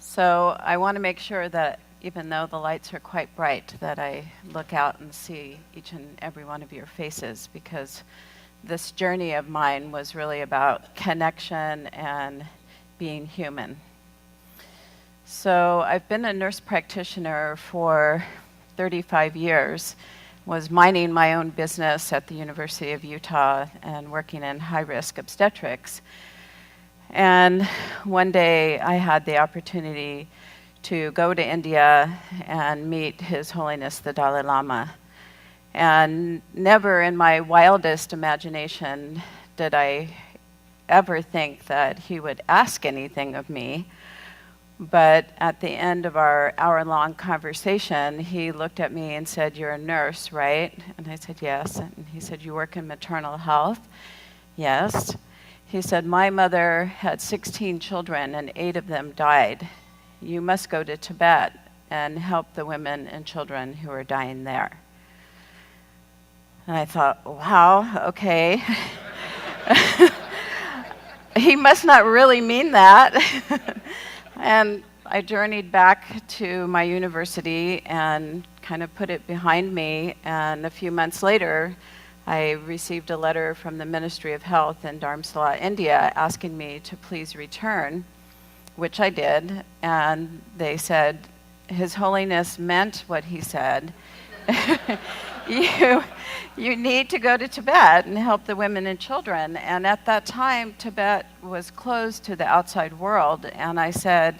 So I want to make sure that even though the lights are quite bright, that I look out and see each and every one of your faces, because this journey of mine was really about connection and being human. So I've been a nurse practitioner for 35 years, was minding my own business at the University of Utah and working in high-risk obstetrics. And one day I had the opportunity to go to India and meet His Holiness the Dalai Lama. And never in my wildest imagination did I ever think that he would ask anything of me. But at the end of our hour-long conversation, he looked at me and said, "You're a nurse, right?" And I said, "Yes." And he said, "You work in maternal health?" "Yes." He said, "My mother had 16 children and 8 of them died. You must go to Tibet and help the women and children who are dying there." And I thought, wow, okay. He must not really mean that. And I journeyed back to my university and kind of put it behind me. And a few months later, I received a letter from the Ministry of Health in Dharamsala, India, asking me to please return, which I did. And they said, "His Holiness meant what he said. You need to go to Tibet and help the women and children." And at that time, Tibet was closed to the outside world. And I said,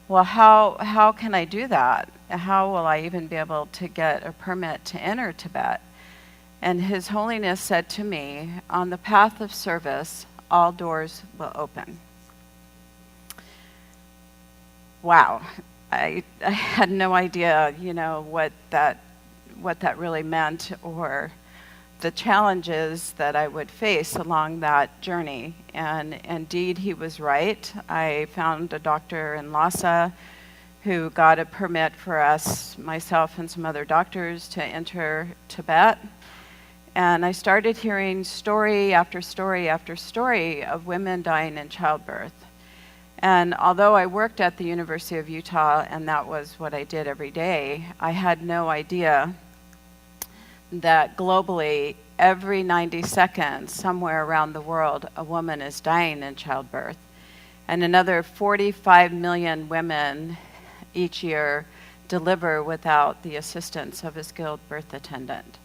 "Well, how can I do that? How will I even be able to get a permit to enter Tibet?" And His Holiness said to me, "On the path of service, all doors will open." Wow, I had no idea, what that really meant, or the challenges that I would face along that journey. And indeed, he was right. I found a doctor in Lhasa who got a permit for us, myself and some other doctors, to enter Tibet. And I started hearing story after story after story of women dying in childbirth. And although I worked at the University of Utah, and that was what I did every day, I had no idea that globally, every 90 seconds, somewhere around the world, a woman is dying in childbirth. And another 45 million women each year deliver without the assistance of a skilled birth attendant.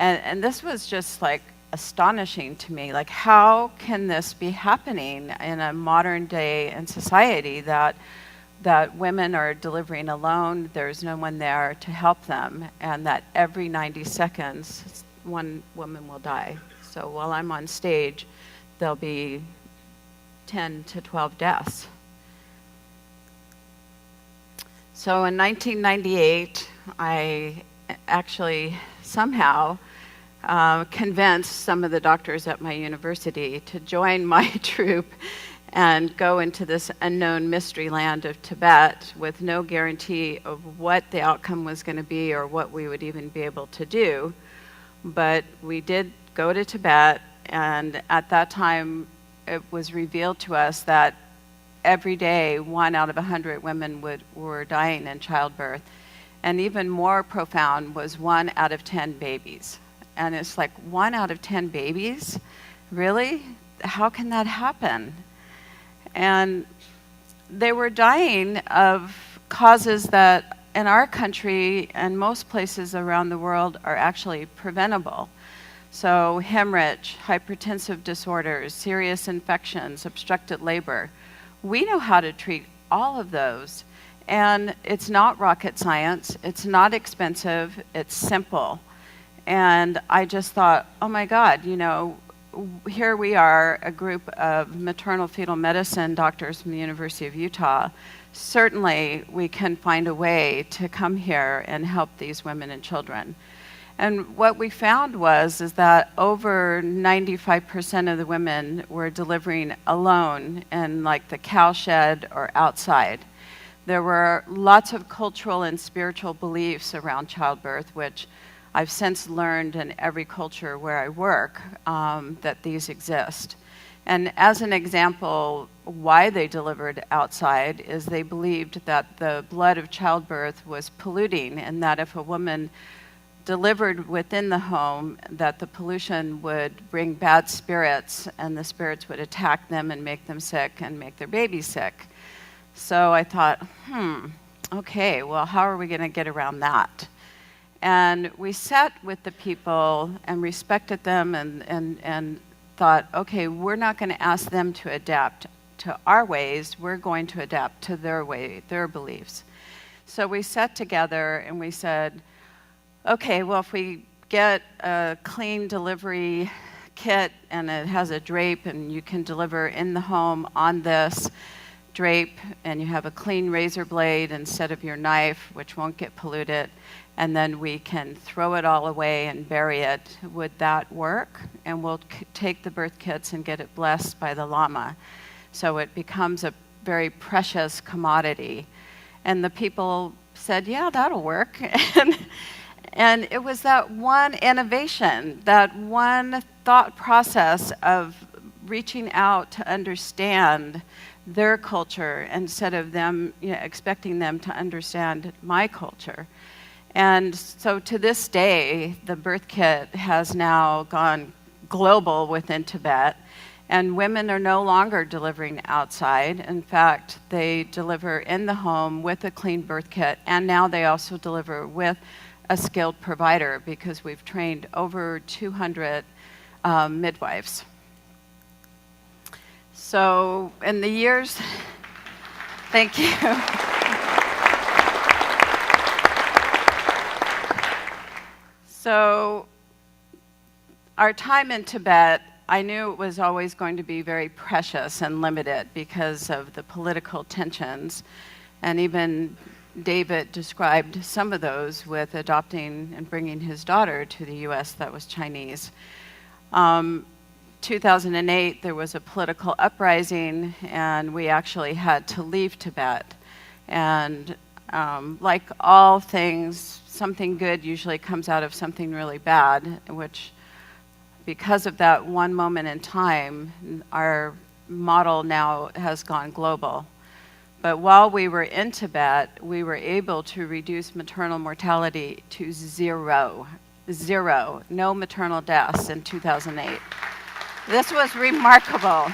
And this was just like astonishing to me. Like, how can this be happening in a modern day in society that women are delivering alone, there's no one there to help them, and that every 90 seconds, one woman will die. So while I'm on stage, there'll be 10 to 12 deaths. So in 1998, I actually somehow convinced some of the doctors at my university to join my troupe and go into this unknown mystery land of Tibet with no guarantee of what the outcome was going to be or what we would even be able to do. But we did go to Tibet, and at that time it was revealed to us that every day 1 out of 100 women were dying in childbirth. And even more profound was 1 out of 10 babies. And it's like, 1 out of 10 babies? Really? How can that happen? And they were dying of causes that in our country and most places around the world are actually preventable. So hemorrhage, hypertensive disorders, serious infections, obstructed labor. We know how to treat all of those. And it's not rocket science, it's not expensive, it's simple. And I just thought, oh my God, here we are, a group of maternal fetal medicine doctors from the University of Utah. Certainly we can find a way to come here and help these women and children. And what we found is that over 95% of the women were delivering alone in like the cowshed or outside. There were lots of cultural and spiritual beliefs around childbirth, which I've since learned in every culture where I work that these exist. And as an example, why they delivered outside is they believed that the blood of childbirth was polluting, and that if a woman delivered within the home, that the pollution would bring bad spirits, and the spirits would attack them and make them sick and make their baby sick. So I thought, okay, well, how are we going to get around that? And we sat with the people and respected them and thought, okay, we're not going to ask them to adapt to our ways, we're going to adapt to their way, their beliefs. So we sat together and we said, okay, well, if we get a clean delivery kit and it has a drape and you can deliver in the home on this drape, and you have a clean razor blade instead of your knife, which won't get polluted, and then we can throw it all away and bury it, would that work? And we'll take the birth kits and get it blessed by the Lama. So it becomes a very precious commodity. And the people said, yeah, that'll work. And it was that one innovation, that one thought process of reaching out to understand their culture instead of them, expecting them to understand my culture. And so to this day, the birth kit has now gone global within Tibet, and women are no longer delivering outside. In fact, they deliver in the home with a clean birth kit, and now they also deliver with a skilled provider, because we've trained over 200 midwives. So in the years, thank you. So our time in Tibet, I knew it was always going to be very precious and limited because of the political tensions. And even David described some of those with adopting and bringing his daughter to the US that was Chinese. 2008, there was a political uprising, and we actually had to leave Tibet. And like all things, something good usually comes out of something really bad, which, because of that one moment in time, our model now has gone global. But while we were in Tibet, we were able to reduce maternal mortality to zero, no maternal deaths in 2008. This was remarkable.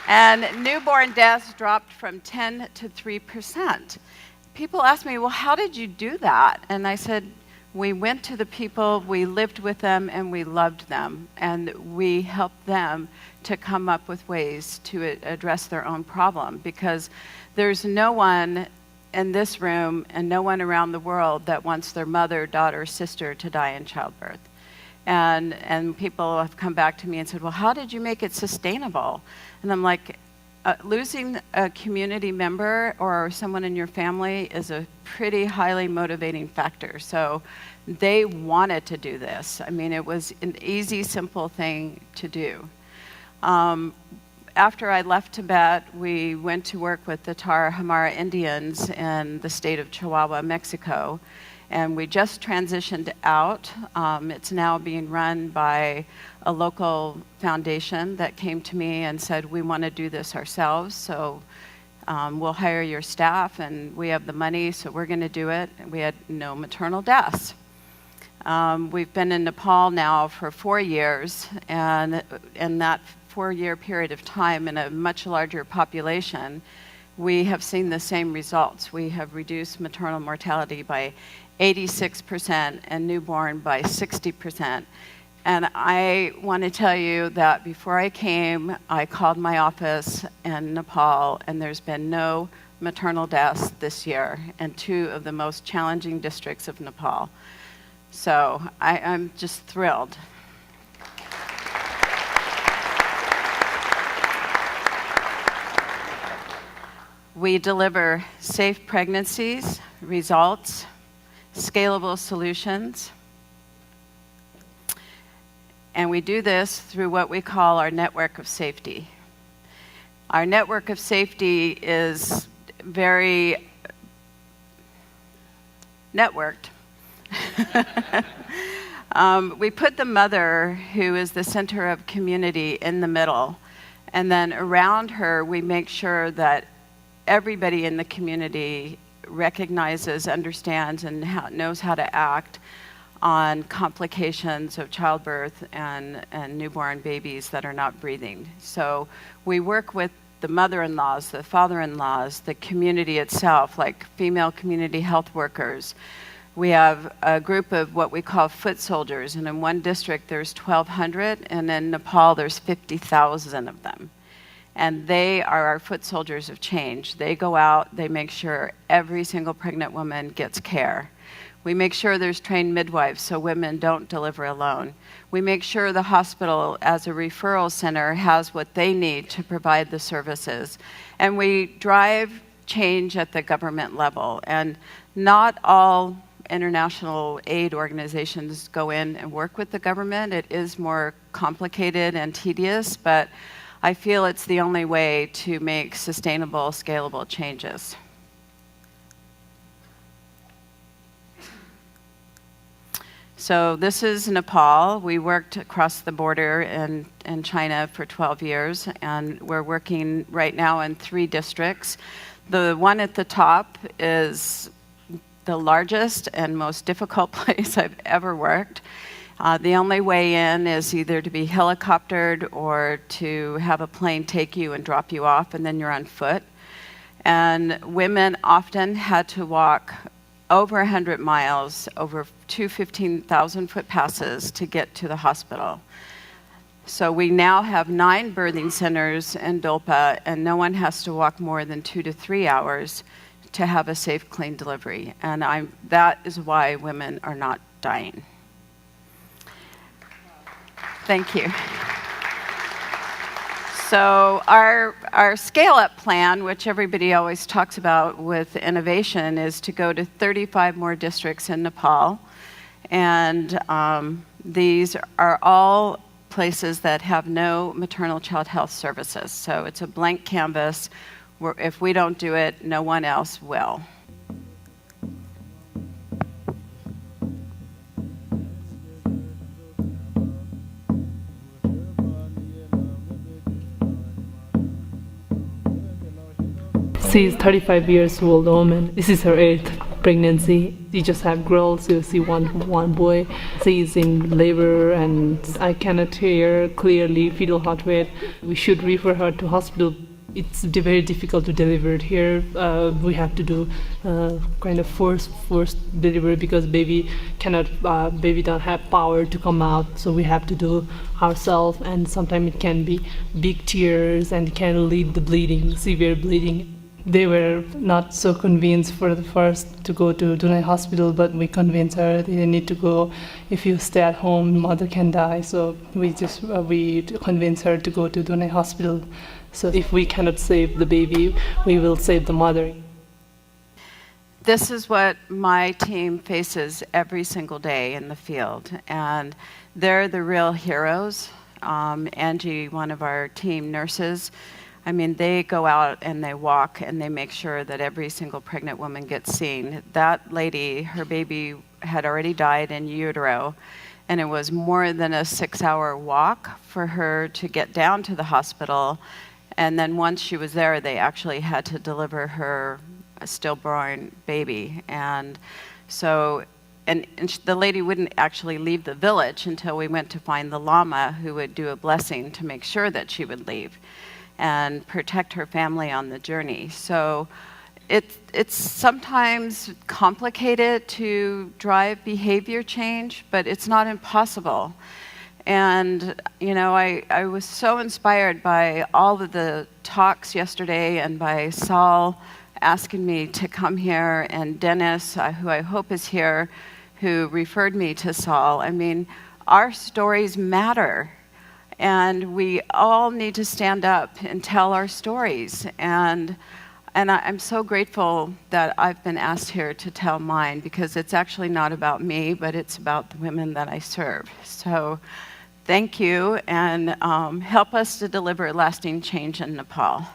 And newborn deaths dropped from 10 to 3%. People ask me, well, how did you do that? And I said, we went to the people, we lived with them, and we loved them. And we helped them to come up with ways to address their own problem. Because there's no one in this room and no one around the world that wants their mother, daughter, sister to die in childbirth. And people have come back to me and said, well, how did you make it sustainable? And I'm like, losing a community member or someone in your family is a pretty highly motivating factor. So they wanted to do this. I mean, it was an easy, simple thing to do. After I left Tibet, we went to work with the Tarahumara Indians in the state of Chihuahua, Mexico. And we just transitioned out. It's now being run by a local foundation that came to me and said, we want to do this ourselves, so we'll hire your staff, and we have the money, so we're going to do it. And we had no maternal deaths. We've been in Nepal now for 4 years, and in that 4-year period of time, in a much larger population, we have seen the same results. We have reduced maternal mortality by 86% and newborn by 60%. And I want to tell you that before I came, I called my office in Nepal, and there's been no maternal deaths this year in 2 of the most challenging districts of Nepal. So I'm just thrilled. We deliver safe pregnancies, results, scalable solutions, and we do this through what we call our network of safety. Our network of safety is very networked. We put the mother, who is the center of community, in the middle. And then around her, we make sure that everybody in the community recognizes, understands, and knows how to act on complications of childbirth and newborn babies that are not breathing. So we work with the mother-in-laws, the father-in-laws, the community itself, like female community health workers. We have a group of what we call foot soldiers, and in one district there's 1,200, and in Nepal there's 50,000 of them. And they are our foot soldiers of change. They go out, they make sure every single pregnant woman gets care. We make sure there's trained midwives so women don't deliver alone. We make sure the hospital, as a referral center, has what they need to provide the services. And we drive change at the government level. And not all international aid organizations go in and work with the government. It is more complicated and tedious, but I feel it's the only way to make sustainable, scalable changes. So this is Nepal. We worked across the border in China for 12 years, and we're working right now in 3 districts. The one at the top is the largest and most difficult place I've ever worked. The only way in is either to be helicoptered or to have a plane take you and drop you off, and then you're on foot. And women often had to walk over 100 miles, over 2 15,000-foot passes to get to the hospital. So we now have 9 birthing centers in Dolpa, and no one has to walk more than 2 to 3 hours to have a safe, clean delivery. And that is why women are not dying. Thank you. So our scale-up plan, which everybody always talks about with innovation, is to go to 35 more districts in Nepal. And these are all places that have no maternal child health services. So it's a blank canvas where if we don't do it, no one else will. She is 35 years old woman. This is her 8th pregnancy. She just had girls, so she one boy. She is in labor and I cannot hear clearly fetal heart rate. We should refer her to hospital. It's very difficult to deliver it here. We have to do kind of forced delivery because baby don't have power to come out, so we have to do ourselves, and sometimes it can be big tears and can lead to bleeding, severe bleeding. They were not so convinced for the first to go to Dunai hospital, but we convinced her they need to go. If you stay at home, mother can die. So we convinced her to go to Dunai hospital. So if we cannot save the baby, we will save the mother. This is what my team faces every single day in the field, and they're the real heroes. Angie, one of our team nurses, I mean, they go out and they walk and they make sure that every single pregnant woman gets seen. That lady, her baby had already died in utero, and it was more than a 6-hour walk for her to get down to the hospital. And then once she was there, they actually had to deliver her stillborn baby. And so, and the lady wouldn't actually leave the village until we went to find the Lama who would do a blessing to make sure that she would leave and protect her family on the journey. So it's sometimes complicated to drive behavior change, but it's not impossible. And you know, I was so inspired by all of the talks yesterday and by Saul asking me to come here, and Dennis, who I hope is here, who referred me to Saul. I mean, our stories matter. And we all need to stand up and tell our stories. And I'm so grateful that I've been asked here to tell mine, because it's actually not about me, but it's about the women that I serve. So thank you, and help us to deliver lasting change in Nepal.